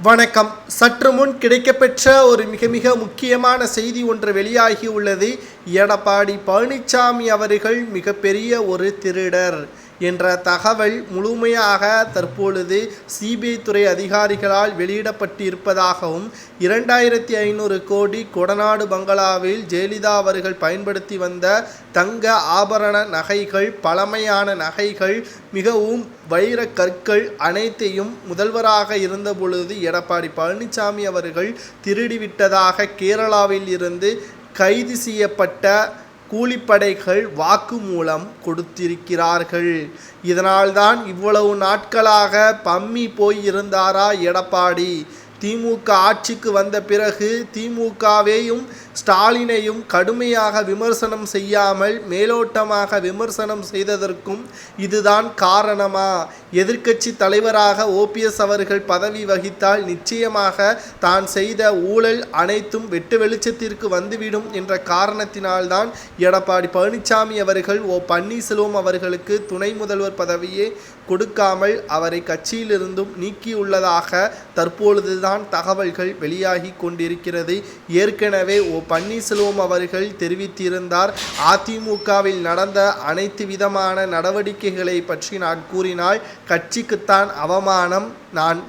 வணக்கம். சற்று முன் கிடைக்கப்பெற்ற ஒரு மிக முக்கியமான செய்தி ஒன்று வெளியாகி உள்ளது. எடப்பாடி பழனிசாமி அவர்கள் மிகப்பெரிய ஒரு திருடர் என்ற தகவல் முழுமையாக தற்பொழுது சிபிஐ துறை அதிகாரிகளால் வெளியிடப்பட்டிருப்பதாகவும் 2500 கோடி கொடநாடு பங்களாவில் ஜெயலலிதா அவர்கள் பயன்படுத்தி வந்த தங்க ஆபரண நகைகள், பழமையான நகைகள், மிகவும் வைர கற்கள் அனைத்தையும் முதல்வராக இருந்த பொழுது எடப்பாடி பழனிசாமி அவர்கள் திருடிவிட்டதாக கேரளாவில் இருந்து கைது செய்யப்பட்ட கூலிப்படைகள் வாக்குமூலம் கொடுத்திருக்கிறார்கள். இதனால்தான் இவ்வளவு நாட்களாக பம்மி போய் இருந்தாரா எடப்பாடி? திமுக ஆட்சிக்கு வந்த பிறகு திமுகவையும் ஸ்டாலினையும் கடுமையாக விமர்சனம் செய்யாமல் மேலோட்டமாக விமர்சனம் செய்ததற்கும் இதுதான் காரணமா? எதிர்க்கட்சி தலைவராக ஓபிஎஸ் அவர்கள் பதவி வகித்தால் நிச்சயமாக தான் செய்த ஊழல் அனைத்தும் வெட்டு வெளிச்சத்திற்கு வந்துவிடும் என்ற காரணத்தினால்தான் எடப்பாடி பழனிசாமி அவர்கள் பன்னீர்செல்வம் அவர்களுக்கு துணை முதல்வர் பதவியே கொடுக்காமல் அவரை கட்சியிலிருந்தும் நீக்கியுள்ளதாக தற்பொழுதுதான் தகவல்கள் வெளியாகி கொண்டிருக்கிறது. ஏற்கனவே பன்னீர்செல்வம் அவர்கள் தெரிவித்திருந்தார், அதிமுகவில் நடந்த அனைத்து விதமான நடவடிக்கைகளை பற்றி நான் கூறினால் கட்சிக்குத்தான் அவமானம், நான்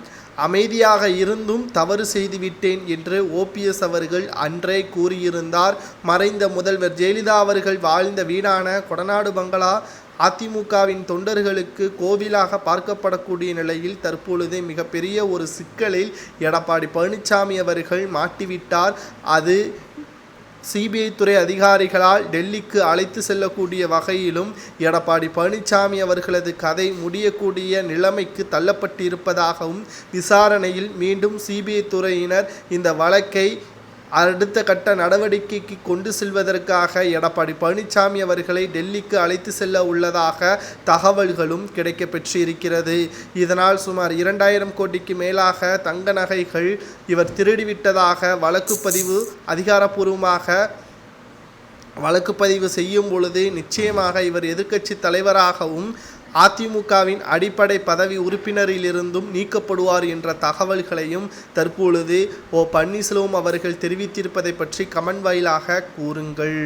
அமைதியாக இருந்தும் தவறு செய்துவிட்டேன் என்று ஓபிஎஸ் அவர்கள் அன்றே கூறியிருந்தார். மறைந்த முதல்வர் ஜெயலலிதா அவர்கள் வாழ்ந்த வீடான கொடநாடு பங்களா அதிமுகவின் தொண்டர்களுக்கு கோவிலாக பார்க்கப்படக்கூடிய நிலையில் தற்பொழுது மிகப்பெரிய ஒரு சிக்கலில் எடப்பாடி பழனிசாமி அவர்கள் மாட்டிவிட்டார். அது சிபிஐ துறை அதிகாரிகளால் டெல்லிக்கு அழைத்து செல்லக்கூடிய வகையிலும் எடப்பாடி பழனிசாமி அவர்களது கதை முடியக்கூடிய நிலைமைக்கு தள்ளப்பட்டிருப்பதாகவும் விசாரணையில் மீண்டும் சிபிஐ துறையினர் இந்த வழக்கை அடுத்த கட்ட நடவடிக்கைக்கு கொண்டு செல்வதற்காக எடப்பாடி பழனிசாமி அவர்களை டெல்லிக்கு அழைத்து செல்ல உள்ளதாக தகவல்களும் கிடைக்கப்பெற்றிருக்கிறது. இதனால் சுமார் 2000 கோடிக்கு மேலாக தங்க நகைகள் இவர் திருடிவிட்டதாக அதிகாரப்பூர்வமாக வழக்கு பதிவு செய்யும் பொழுது நிச்சயமாக இவர் எதிர்க்கட்சி தலைவராகவும் அதிமுகவின் அடிப்படை பதவி உறுப்பினரிலிருந்தும் நீக்கப்படுவார் என்ற தகவல்களையும் தற்பொழுது பன்னீர்செல்வம் அவர்கள் தெரிவித்திருப்பதை பற்றி கமெண்ட் வாயிலாக கூறுங்கள்.